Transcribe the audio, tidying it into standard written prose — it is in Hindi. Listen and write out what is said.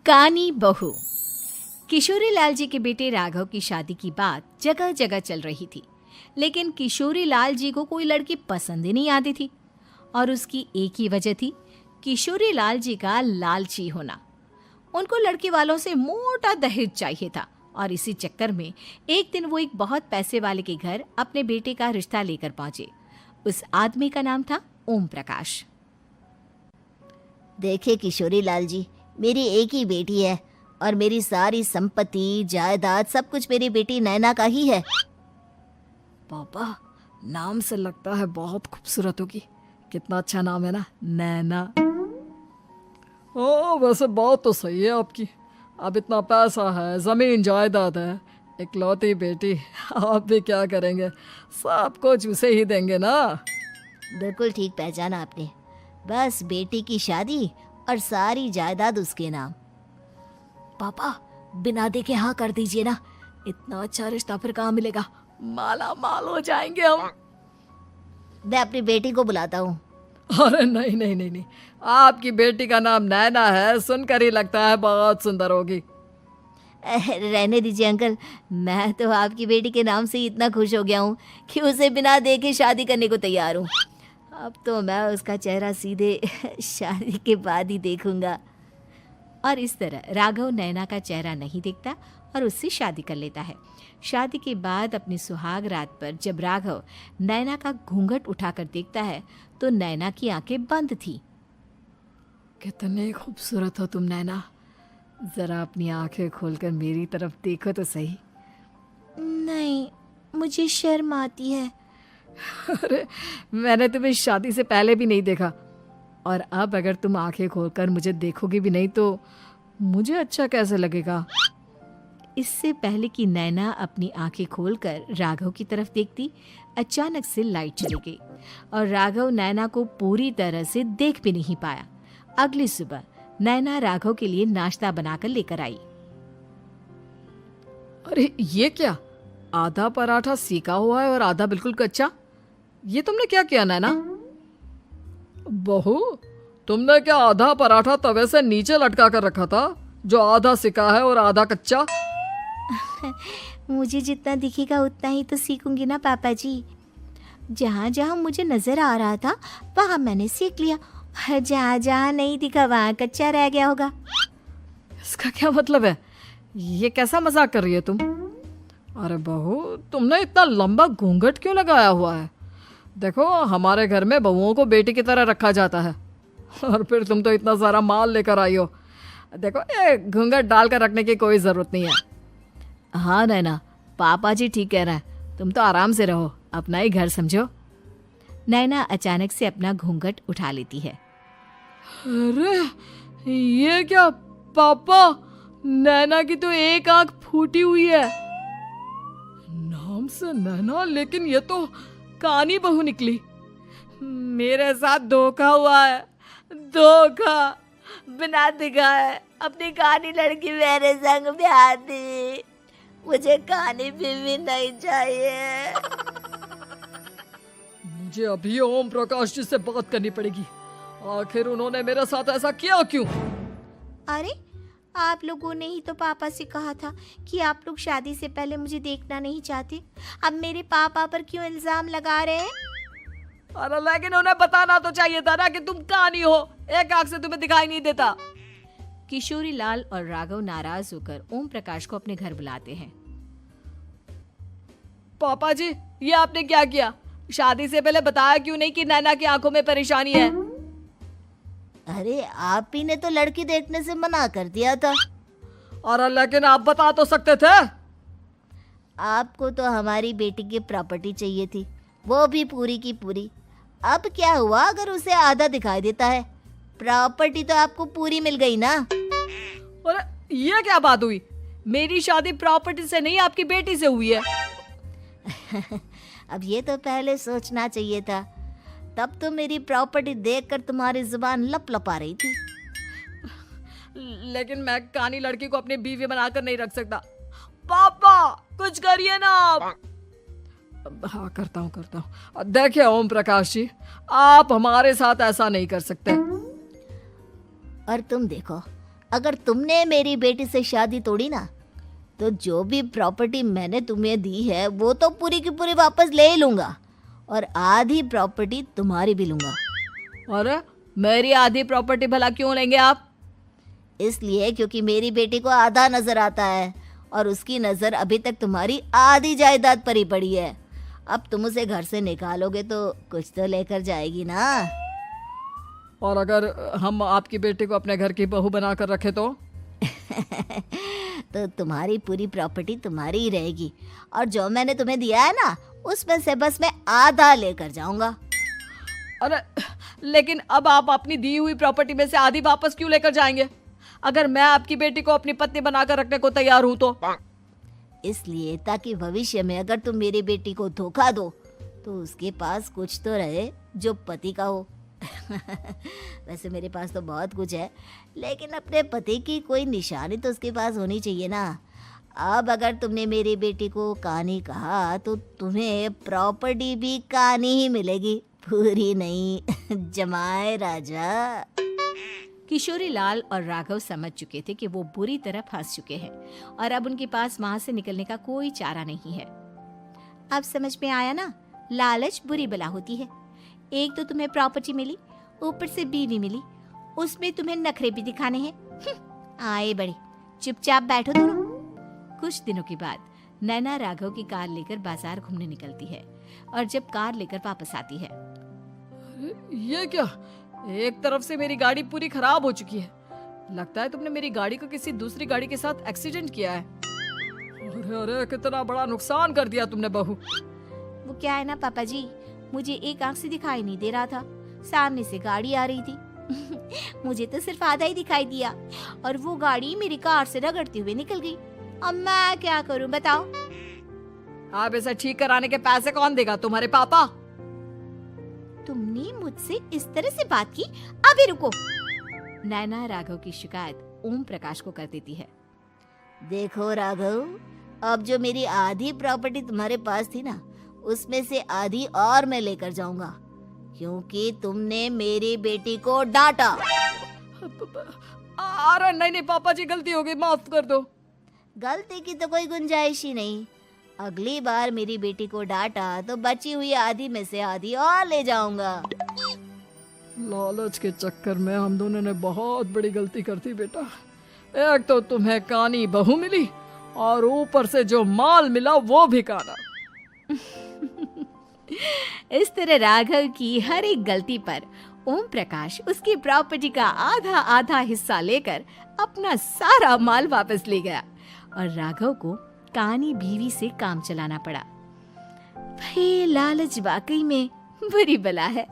कानी बहू। किशोरी लाल जी के बेटे राघव की शादी की बात जगह जगह चल रही थी, लेकिन किशोरी लाल जी को कोई लड़की पसंद ही नहीं आती थी। और उसकी एक ही वजह थी, किशोरी लाल जी का लालची होना। उनको लड़की वालों से मोटा दहेज चाहिए था और इसी चक्कर में एक दिन वो एक बहुत पैसे वाले के घर अपने बेटे का रिश्ता लेकर पहुंचे। उस आदमी का नाम था ओम प्रकाश। देखिए किशोरी लाल जी, मेरी एक ही बेटी है और मेरी सारी संपत्ति जायदाद सब कुछ मेरी बेटी नैना का ही है। पापा, नाम से लगता है बहुत खूबसूरत होगी। कितना अच्छा नाम है ना, नैना। ओ, वैसे बात तो सही है आपकी। अब इतना पैसा है, जमीन जायदाद है, इकलौती बेटी, आप भी क्या करेंगे? सब कुछ उसे ही देंगे ना। बिल्कुल ठीक पहचाना आपने। बस बेटी की शादी और सारी जायदाद उसके नाम। पापा, बिना देखे हाँ कर दीजिए ना। इतना अच्छा रिश्ता फिर कहाँ मिलेगा? माला माल हो जाएंगे हम। मैं अपनी बेटी को बुलाता हूँ। अरे नहीं नहीं नहीं नहीं, आपकी बेटी का नाम नैना है, सुनकर ही लगता है बहुत सुंदर होगी। रहने दीजिए अंकल, मैं तो आपकी बेटी के नाम से ही इतना खुश हो गया हूँ कि उसे बिना देखे शादी करने को तैयार हूँ। अब तो मैं उसका चेहरा सीधे शादी के बाद ही देखूंगा। और इस तरह राघव नैना का चेहरा नहीं देखता और उससे शादी कर लेता है। शादी के बाद अपनी सुहाग रात पर जब राघव नैना का घूंघट उठाकर देखता है तो नैना की आंखें बंद थी। कितनी खूबसूरत हो तुम नैना, जरा अपनी आंखें खोलकर मेरी तरफ देखो तो सही। नहीं, मुझे शर्म आती है। अरे, मैंने तुम्हें शादी से पहले भी नहीं देखा, और अब अगर तुम आंखें खोलकर मुझे देखोगी भी नहीं तो मुझे अच्छा कैसे लगेगा? इससे पहले कि नैना अपनी आंखें खोलकर राघव की तरफ देखती, अचानक से लाइट चली गई और राघव नैना को पूरी तरह से देख भी नहीं पाया। अगली सुबह नैना राघव के लिए नाश्ता बनाकर लेकर आई। अरे ये क्या, आधा पराठा सेका हुआ है और आधा बिल्कुल कच्चा। ये तुमने क्या किया नैना? बहू, तुमने क्या आधा पराठा तवे से नीचे लटका कर रखा था, जो आधा सेका है और आधा कच्चा? मुझे जितना दिखेगा उतना ही तो सीखूंगी ना पापा जी। जहाँ जहाँ मुझे नजर आ रहा था वहाँ मैंने सीख लिया, जहाँ जहाँ नहीं दिखा वहाँ कच्चा रह गया होगा। इसका क्या मतलब है? ये कैसा मजाक कर रही है तुम? अरे बहू, तुमने इतना लंबा घूंघट क्यों लगाया हुआ है? देखो, हमारे घर में बहुओं को बेटी की तरह रखा जाता है, और फिर तुम तो इतना सारा माल लेकर आई हो। देखो, ये घूंघट डालकर रखने की कोई ज़रूरत नहीं है। हाँ नैना, पापा जी ठीक कह रहे हैं, तुम तो आराम से रहो, अपना ही घर समझो। नैना अचानक से अपना घूंघट उठा लेती है। अरे ये क्या पापा, नैना की तो एक आंख फूटी हुई है। नाम से नैना, लेकिन ये तो कानी बहू निकली। मेरे साथ धोखा हुआ है, धोखा। बिना दिखाए अपनी कानी लड़की मेरे संग ब्याह दी। मुझे कानी बीवी नहीं चाहिए। मुझे अभी ओम प्रकाश जी से बात करनी पड़ेगी। आखिर उन्होंने मेरे साथ ऐसा किया क्यों? अरे, आप लोगों ने ही तो पापा से कहा था कि आप लोग शादी से पहले मुझे देखना नहीं चाहते। अब मेरे पापा पर क्यों इल्जाम लगा रहे हैं? अरे लेकिन उन्हें बताना तो चाहिए था ना कि तुम कानी हो, एक आंख से तुम्हें दिखाई नहीं देता। किशोरी लाल और राघव नाराज होकर ओम प्रकाश को अपने घर बुलाते हैं। पापा जी, ये आपने क्या किया? शादी से पहले बताया क्यों नहीं कि नैना की आंखों में परेशानी है? अरे, आप ही ने तो लड़की देखने से मना कर दिया था। अरे लेकिन आप बता तो सकते थे। आपको तो हमारी बेटी की प्रॉपर्टी चाहिए थी, वो भी पूरी की पूरी। अब क्या हुआ अगर उसे आधा दिखाई देता है? प्रॉपर्टी तो आपको पूरी मिल गई ना। अरे ये क्या बात हुई? मेरी शादी प्रॉपर्टी से नहीं, आपकी बेटी से हुई है। अब ये तो पहले सोचना चाहिए था, तब तो मेरी प्रॉपर्टी देखकर तुम्हारी जुबान लप लप आ रही थी। लेकिन मैं कानी लड़की को अपनी बीवी बनाकर नहीं रख सकता। पापा, कुछ करिए ना आप। हाँ, करता हूँ। देखिए ओम प्रकाश जी, आप हमारे साथ ऐसा नहीं कर सकते। और तुम देखो, अगर तुमने मेरी बेटी से शादी तोड़ी ना, तो जो भी प्रॉपर्टी मैंने तुम्हें दी है वो तो पूरी की पूरी वापस ले ही लूँगा, और आधी प्रॉपर्टी तुम्हारी भी लूँगा। अरे मेरी आधी प्रॉपर्टी भला क्यों लेंगे आप? इसलिए क्योंकि मेरी बेटी को आधा नजर आता है और उसकी नज़र अभी तक तुम्हारी आधी जायदाद पर ही पड़ी है। अब तुम उसे घर से निकालोगे तो कुछ तो लेकर जाएगी ना। और अगर हम आपकी बेटी को अपने घर की बहू बना कर रखे तो? तो तुम्हारी पूरी प्रॉपर्टी तुम्हारी ही रहेगी, और जो मैंने तुम्हें दिया है ना, उसमें से बस मैं आधा लेकर जाऊंगा। अरे लेकिन अब आप अपनी दी हुई प्रॉपर्टी में से आधी वापस क्यों लेकर जाएंगे? अगर मैं आपकी बेटी को अपनी पत्नी बनाकर रखने को तैयार हूं तो? इसलिए ताकि भविष्य में अगर तुम मेरी बेटी को धोखा दो तो उसके पास कुछ तो रहे जो पति का हो। वैसे मेरे पास तो बहुत कुछ है, लेकिन अपने पति की कोई निशानी तो उसके पास होनी चाहिए ना। अब अगर तुमने मेरी बेटी को कानी कहा तो तुम्हें प्रॉपर्टी भी कानी ही मिलेगी, पूरी नहीं। जमाए राजा। किशोरी लाल और राघव समझ चुके थे कि वो बुरी तरह फंस चुके हैं और अब उनके पास वहां से निकलने का कोई चारा नहीं है। अब समझ में आया ना, लालच बुरी बला होती है। एक तो तुम्हें प्रॉपर्टी मिली, ऊपर से बीवी मिली, उसमें तुम्हें नखरे भी दिखाने हैं। आए बड़े, चुपचाप बैठो दोनों। कुछ दिनों के बाद नैना राघव की कार लेकर बाजार घूमने निकलती है और जब कार लेकर वापस आती है, ये क्या? एक तरफ से मेरी गाड़ी पूरी खराब हो चुकी है। लगता है तुमने मेरी गाड़ी को किसी दूसरी गाड़ी के साथ एक्सीडेंट किया है। अरे अरे कितना बड़ा नुकसान कर दिया तुमने बहू। वो क्या है ना पापा जी, मुझे एक आंख से दिखाई नहीं दे रहा था, सामने से गाड़ी आ रही थी। मुझे तो सिर्फ आधा ही दिखाई दिया और वो गाड़ी मेरी कार से रगड़ते हुए निकल गई। अब मैं क्या करूं बताओ? आप इसे ठीक कराने के पैसे कौन देगा? तुम्हारे पापा? तुमने मुझसे इस तरह से बात की? अभी रुको। नैना राघव की शिकायत ओम प्रकाश को कर देती है। देखो राघव, अब जो मेरी आधी प्रॉपर्टी तुम्हारे पास थी ना, उसमें से आधी और मैं लेकर जाऊंगा, क्योंकि तुमने मेरी बेटी को डांटा। अरे नहीं नहीं पापा जी, गलती हो गई, माफ कर दो। गलती की तो कोई गुंजाइश ही नहीं। अगली बार मेरी बेटी को डांटा तो बची हुई आधी में से आधी और ले जाऊंगा। लालच के चक्कर में हम दोनों ने बहुत बड़ी गलती कर दी बेटा। एक तो तुम्हें कानी बहू मिली और ऊपर से जो माल मिला वो भी काना। इस तरह राघव की हर एक गलती पर ओम प्रकाश उसकी प्रॉपर्टी का आधा आधा हिस्सा लेकर अपना सारा माल वापस ले गया और राघव को कानी बीवी से काम चलाना पड़ा। भाई लालच वाकई में बुरी बला है।